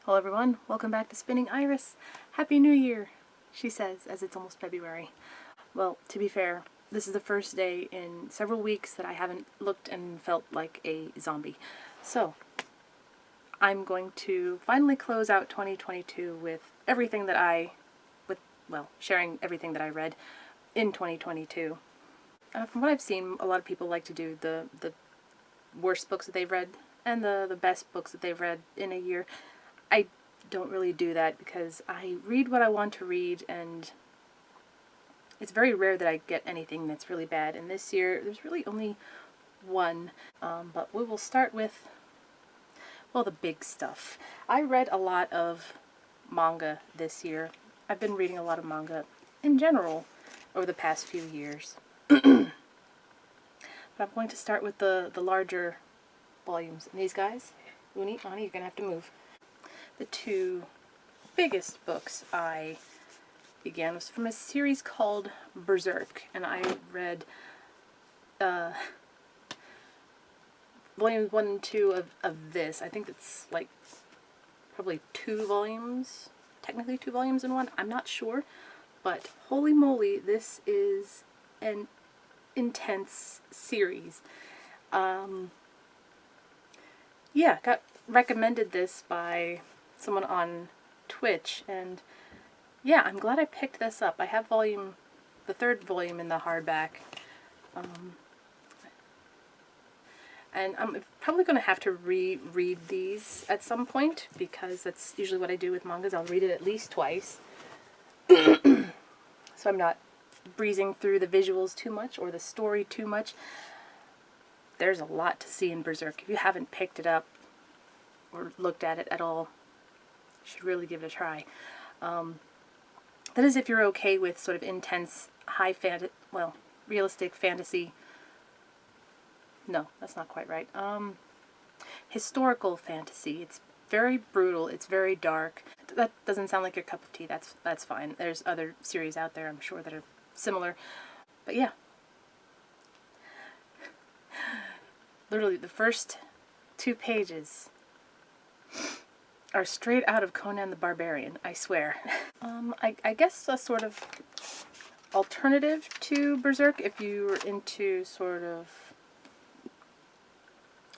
Hello everyone, welcome back to Spinning Iris. Happy New Year, she says, as it's almost February. Well, to be fair, this is the first day in several weeks that I haven't looked and felt like a zombie. So, I'm going to finally close out 2022 with everything that sharing everything that I read in 2022. From what I've seen, a lot of people like to do the worst books that they've read and the best books that they've read in a year. I don't really do that because I read what I want to read, and it's very rare that I get anything that's really bad. And this year, there's really only one. But we will start with, well, the big stuff. I read a lot of manga this year. I've been reading a lot of manga in general over the past few years. But I'm going to start with the larger volumes. And these guys, Uni, Ani, you're going to have to move. The two biggest books I began was from a series called Berserk, and I read volumes 1 and 2 of this. I think it's like probably 2 volumes, technically 2 volumes in one, I'm not sure, but holy moly, this is an intense series. Yeah, got recommended this by someone on Twitch, and yeah, I'm glad I picked this up. I have the 3rd volume in the hardback, and I'm probably going to have to reread these at some point, because that's usually what I do with mangas. I'll read it at least twice, so I'm not breezing through the visuals too much or the story too much. There's a lot to see in Berserk. If you haven't picked it up or looked at it at all, you should really give it a try. That is if you're okay with sort of intense, realistic fantasy. No, that's not quite right. Historical fantasy. It's very brutal. It's very dark. That doesn't sound like your cup of tea. That's fine. There's other series out there, I'm sure, that are similar. But yeah. Literally, the first 2 pages are straight out of Conan the Barbarian, I swear. I guess a sort of alternative to Berserk, if you're into sort of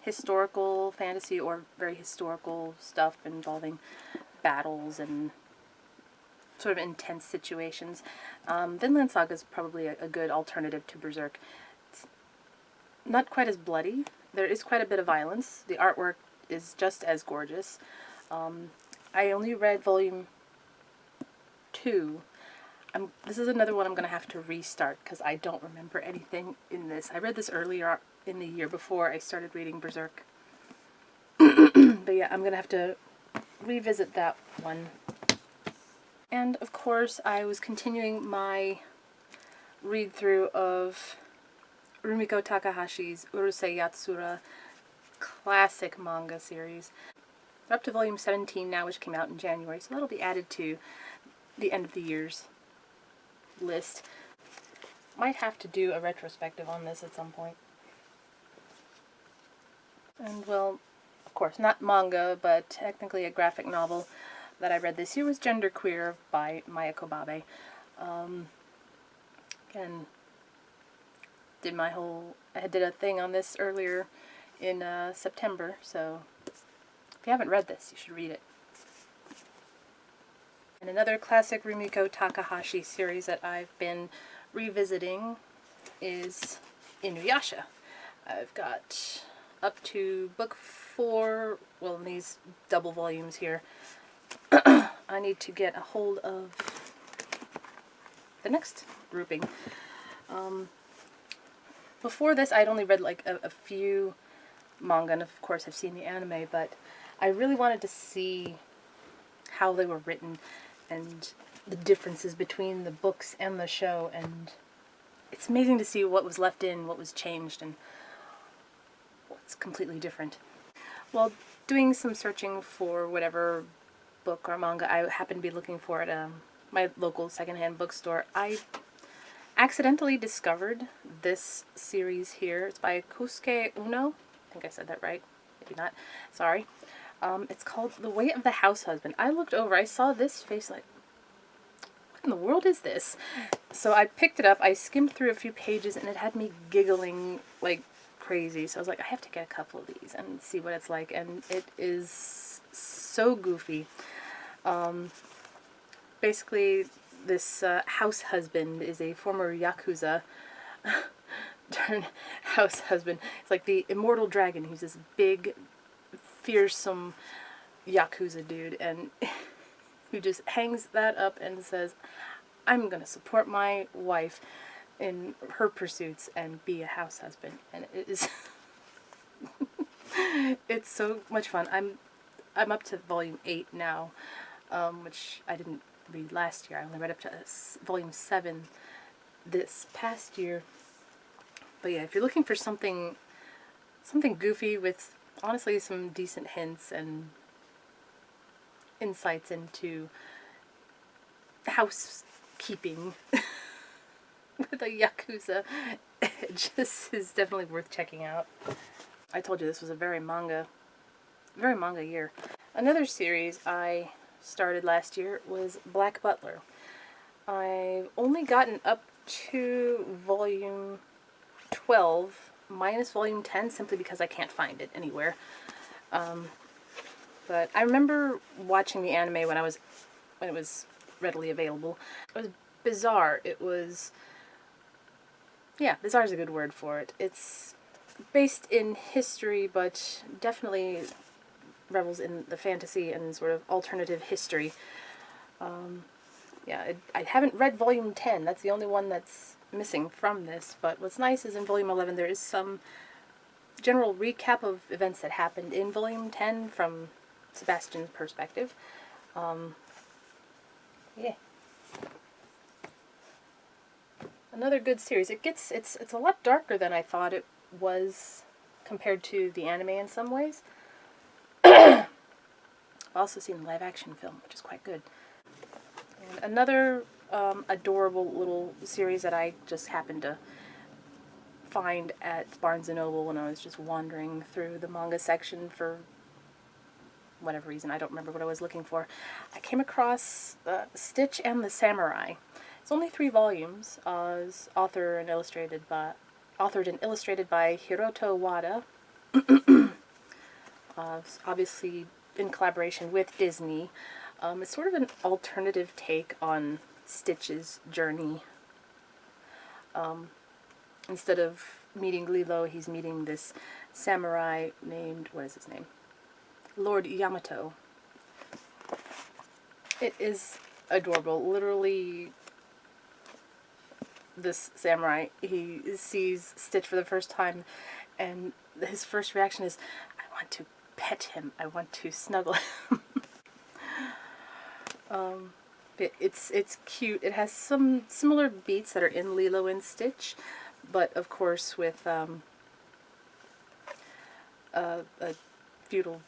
historical fantasy or very historical stuff involving battles and sort of intense situations. Vinland Saga is probably a good alternative to Berserk. It's not quite as bloody. There is quite a bit of violence. The artwork is just as gorgeous. I only read volume 2. This is another one I'm going to have to restart because I don't remember anything in this. I read this earlier in the year before I started reading Berserk. But yeah, I'm going to have to revisit that one. And of course, I was continuing my read-through of Rumiko Takahashi's Urusei Yatsura classic manga series. We're up to volume 17 now, which came out in January, so that'll be added to the end of the year's list. Might have to do a retrospective on this at some point. And well, of course, not manga, but technically a graphic novel that I read this year was Genderqueer by Maya Kobabe. Again, I did a thing on this earlier in September, so if you haven't read this, you should read it. And another classic Rumiko Takahashi series that I've been revisiting is Inuyasha. I've got up to book 4, well, in these double volumes here. I need to get a hold of the next grouping. Before this, I'd only read like a few manga, and of course I've seen the anime, but I really wanted to see how they were written and the differences between the books and the show, and it's amazing to see what was left in, what was changed, and what's completely different. While doing some searching for whatever book or manga I happened to be looking for at my local secondhand bookstore, I accidentally discovered this series here. It's by Kosuke Uno. I think I said that right. Maybe not. Sorry. It's called The Way of the House Husband. I looked over, I saw this face like, what in the world is this? So I picked it up, I skimmed through a few pages, and it had me giggling like crazy. So I was like, I have to get a couple of these and see what it's like. And it is so goofy. Basically, this house husband is a former Yakuza turned house husband. It's like the immortal dragon. He's this big, fearsome Yakuza dude, and who just hangs that up and says, I'm gonna support my wife in her pursuits and be a house husband. And it is it's so much fun. I'm up to volume 8 now, which I didn't read last year. I only read up to volume 7 this past year. But yeah, if you're looking for something goofy with honestly some decent hints and insights into housekeeping with a Yakuza edge, this is definitely worth checking out. I told you this was a very manga year. Another series I started last year was Black Butler. I've only gotten up to volume 12 minus volume 10 simply because I can't find it anywhere. But I remember watching the anime when it was readily available. It was bizarre. It was, yeah, bizarre is a good word for it. It's based in history, but definitely revels in the fantasy and sort of alternative history. Yeah, I haven't read volume 10. That's the only one that's missing from this. But what's nice is in volume 11 there is some general recap of events that happened in volume 10 from Sebastian's perspective. Yeah. Another good series. It's a lot darker than I thought it was compared to the anime in some ways. I've also seen the live action film, which is quite good. And another adorable little series that I just happened to find at Barnes & Noble when I was just wandering through the manga section for whatever reason. I don't remember what I was looking for. I came across Stitch and the Samurai. It's only 3 volumes. It's authored and illustrated by Hiroto Wada. Obviously in collaboration with Disney. It's sort of an alternative take on Stitch's journey. Instead of meeting Lilo, he's meeting this samurai named, what is his name? Lord Yamato. It is adorable. Literally, this samurai, he sees Stitch for the first time, and his first reaction is, I want to pet him. I want to snuggle him. It's cute. It has some similar beats that are in Lilo and Stitch, but of course with a feudal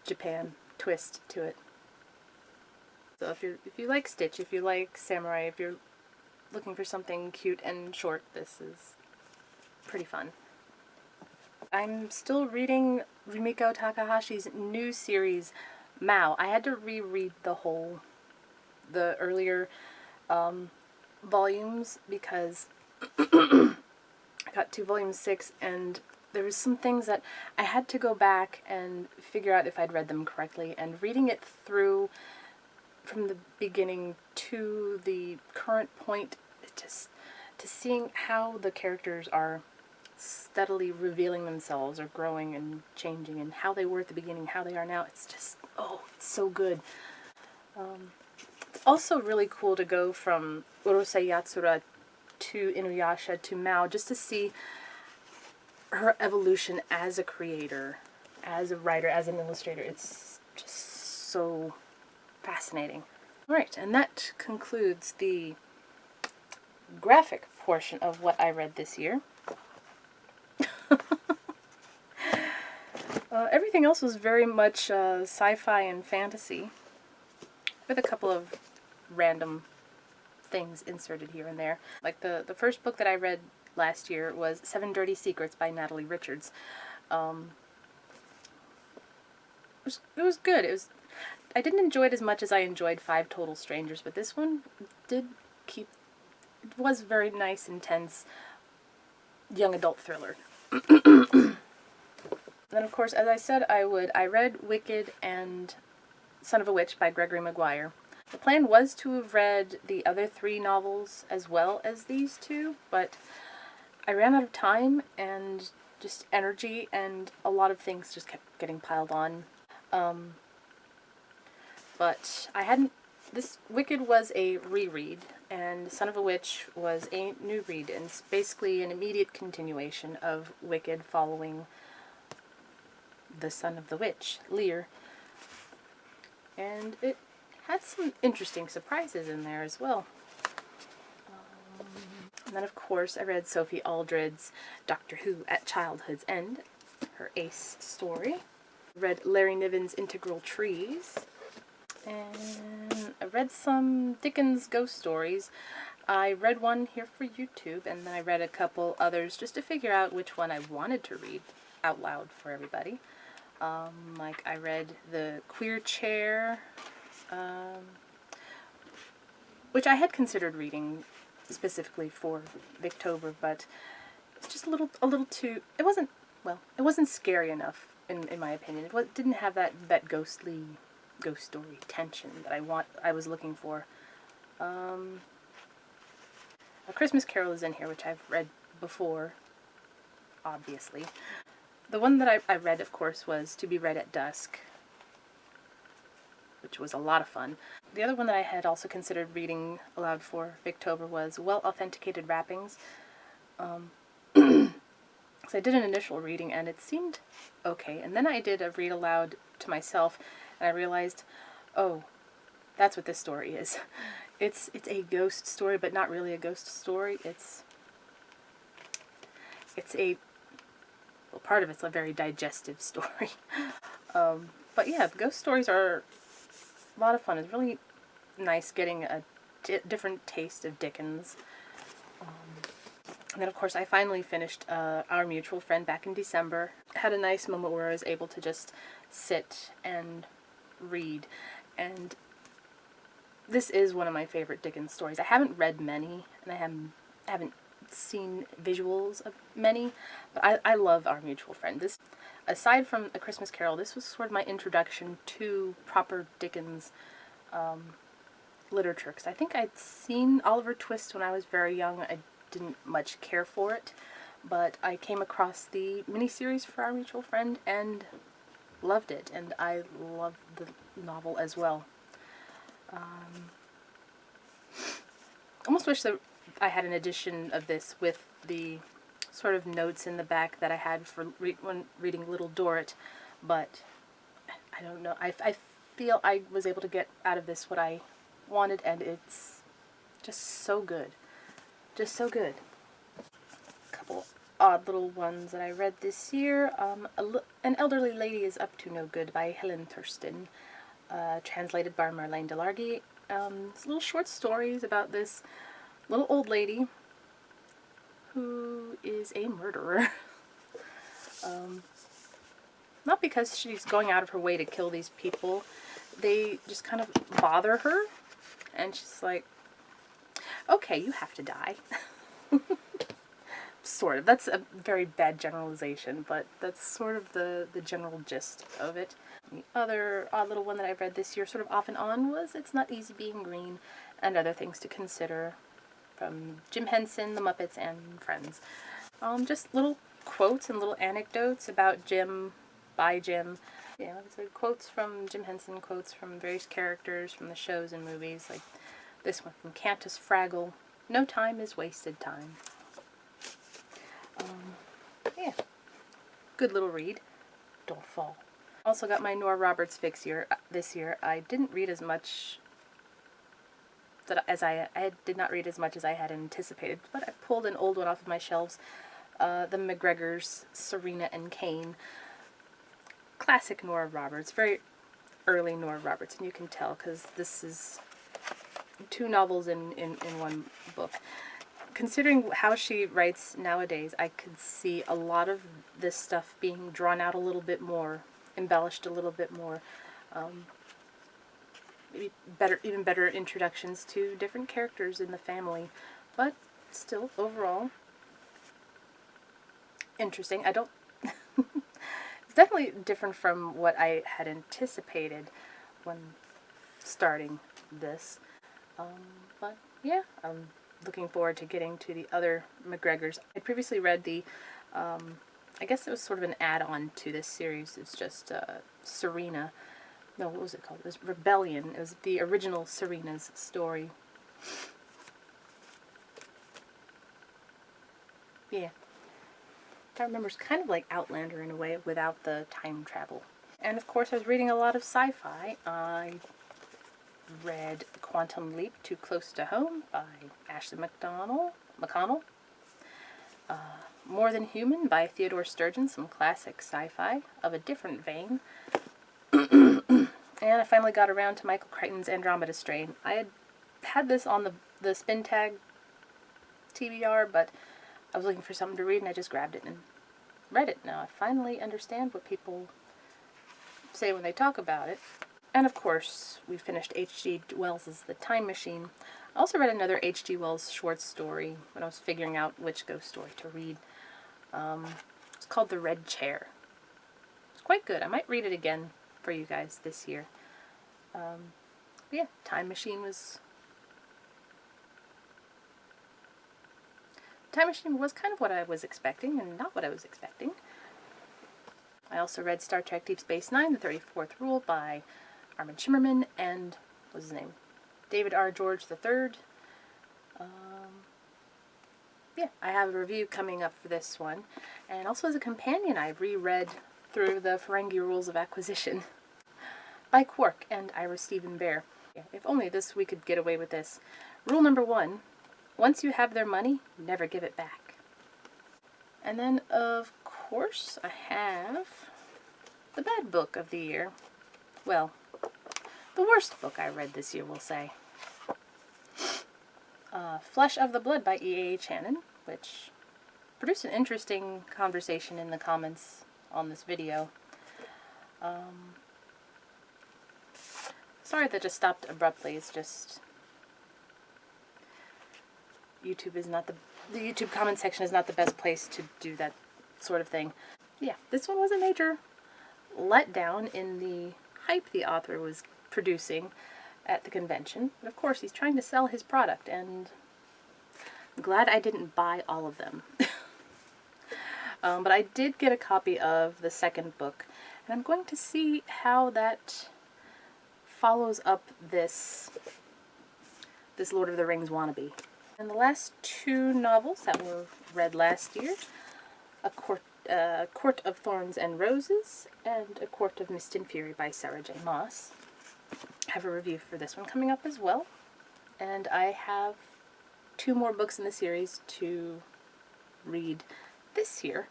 Japan twist to it. So if you like Stitch, if you like Samurai, if you're looking for something cute and short, this is pretty fun. I'm still reading Rumiko Takahashi's new series, Mao. I had to reread the earlier volumes because I got to volume 6 and there was some things that I had to go back and figure out if I'd read them correctly, and reading it through from the beginning to the current point, just to seeing how the characters are steadily revealing themselves or growing and changing, and how they were at the beginning, how they are now. It's just, oh, it's so good. It's also really cool to go from Urusei Yatsura to Inuyasha to Mao, just to see her evolution as a creator, as a writer, as an illustrator. It's just so fascinating. Alright, and that concludes the graphic portion of what I read this year. Everything else was very much sci-fi and fantasy, with a couple of random things inserted here and there. Like the first book that I read last year was 7 Dirty Secrets by Natalie Richards. it was good. I didn't enjoy it as much as I enjoyed Five Total Strangers, but this one did keep, it was very nice, intense, young adult thriller. Then, of course, as I said I read Wicked and Son of a Witch by Gregory Maguire. The plan was to have read the other 3 novels as well as these 2, but I ran out of time and just energy, and a lot of things just kept getting piled on. But I hadn't... This Wicked was a reread, and Son of a Witch was a new read, and it's basically an immediate continuation of Wicked following the son of the witch, Lear. And it had some interesting surprises in there as well. And then, of course, I read Sophie Aldred's Doctor Who at Childhood's End, her ace story. I read Larry Niven's Integral Trees. And I read some Dickens ghost stories. I read one here for YouTube, and then I read a couple others just to figure out which one I wanted to read out loud for everybody. Like I read The Queer Chair, which I had considered reading specifically for Victober, but it's just a little too, it wasn't scary enough in my opinion. It didn't have that ghost story tension that I was looking for. A Christmas Carol is in here, which I've read before, obviously. The one that I read, of course, was To Be Read at Dusk, which was a lot of fun. The other one that I had also considered reading aloud for Victober was Well Authenticated Wrappings. So I did an initial reading, and it seemed okay. And then I did a read aloud to myself, and I realized, oh, that's what this story is. It's a ghost story, but not really a ghost story. It's a... Well, part of it's a very digestive story. But yeah, ghost stories are a lot of fun. It's really nice getting a different taste of Dickens. And then, of course, I finally finished Our Mutual Friend back in December. I had a nice moment where I was able to just sit and read. And this is one of my favorite Dickens stories. I haven't read many, and I haven't seen visuals of many, but I love Our Mutual Friend. This, aside from A Christmas Carol, this was sort of my introduction to proper Dickens literature, because I think I'd seen Oliver Twist when I was very young. I didn't much care for it, but I came across the miniseries for Our Mutual Friend and loved it, and I loved the novel as well. Almost wish that I had an edition of this with the sort of notes in the back that I had for when reading Little Dorrit, but I don't know. I feel I was able to get out of this what I wanted, and it's just so good. Just so good. A couple odd little ones that I read this year. An Elderly Lady is Up to No Good by Helen Thurston, translated by Marlene Delargy. It's little short stories about this little old lady who is a murderer. Not because she's going out of her way to kill these people. They just kind of bother her, and she's like, okay, you have to die. Sort of. That's a very bad generalization, but that's sort of the general gist of it. The other odd little one that I read this year, sort of off and on, was It's Not Easy Being Green and Other Things to Consider, from Jim Henson, The Muppets, and Friends. Just little quotes and little anecdotes about Jim, by Jim. Yeah, like I said, quotes from Jim Henson, quotes from various characters from the shows and movies, like this one from Cantus Fraggle, No time is wasted time. Yeah, good little read. Don't fall. Also got my Nora Roberts fix this year. I didn't read as much I did not read as much as I had anticipated, but I pulled an old one off of my shelves. The McGregors, Serena and Kane. Classic Nora Roberts, very early Nora Roberts, and you can tell because this is 2 novels in one book. Considering how she writes nowadays, I could see a lot of this stuff being drawn out a little bit more embellished a little bit more. Maybe better, even better introductions to different characters in the family, but still overall interesting. I don't. It's definitely different from what I had anticipated when starting this. But yeah, I'm looking forward to getting to the other McGregors. I previously read the, I guess it was sort of an add-on to this series. It's just Serena. No, what was it called? It was Rebellion. It was the original Serena's story. Yeah. I remember it's kind of like Outlander in a way without the time travel. And of course I was reading a lot of sci-fi. I read Quantum Leap Too Close to Home by Ashley McConnell. More Than Human by Theodore Sturgeon, some classic sci-fi of a different vein. And I finally got around to Michael Crichton's Andromeda Strain. I had this on the Spin Tag TBR, but I was looking for something to read and I just grabbed it and read it. Now I finally understand what people say when they talk about it. And of course, we finished H.G. Wells' The Time Machine. I also read another H.G. Wells short story when I was figuring out which ghost story to read. It's called The Red Chair. It's quite good. I might read it again for you guys this year. Yeah, Time Machine was kind of what I was expecting and not what I was expecting. I also read Star Trek Deep Space Nine, The 34th Rule by Armin Shimmerman and, what's his name? David R. George III. Yeah, I have a review coming up for this one. And also as a companion, I reread through the Ferengi Rules of Acquisition by Quark and Ira Stephen Bear. Yeah, if only we could get away with this. Rule number 1, once you have their money, never give it back. And then, of course, I have the bad book of the year. Well, the worst book I read this year, we'll say. Flesh of the Blood by E.A.H. Hannon, which produced an interesting conversation in the comments on this video. Sorry that just stopped abruptly. It's just YouTube is not the YouTube comment section is not the best place to do that sort of thing. Yeah, this one was a major letdown in the hype the author was producing at the convention. But of course, he's trying to sell his product, and I'm glad I didn't buy all of them. But I did get a copy of the second book, and I'm going to see how that follows up this Lord of the Rings wannabe. And the last two novels that were read last year, A Court of Thorns and Roses and A Court of Mist and Fury by Sarah J. Maas. I have a review for this one coming up as well. And I have 2 more books in the series to read this year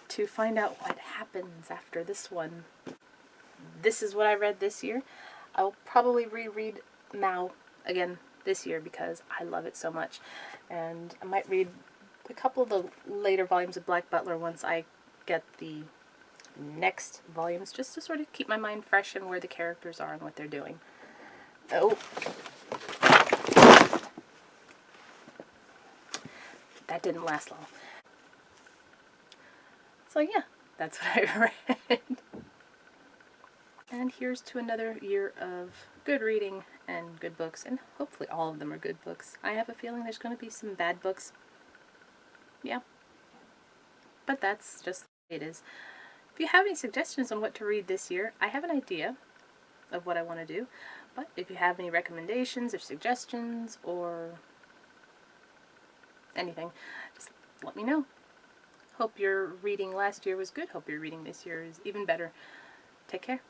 to find out what happens after this one. This is what I read this year. I'll probably reread Mao again this year because I love it so much. And I might read a couple of the later volumes of Black Butler once I get the next volumes, just to sort of keep my mind fresh and where the characters are and what they're doing. Oh. That didn't last long. So yeah, that's what I read. And here's to another year of good reading and good books, and hopefully all of them are good books. I have a feeling there's going to be some bad books. Yeah. But that's just the way it is. If you have any suggestions on what to read this year, I have an idea of what I want to do. But if you have any recommendations or suggestions or anything, just let me know. Hope your reading last year was good. Hope your reading this year is even better. Take care.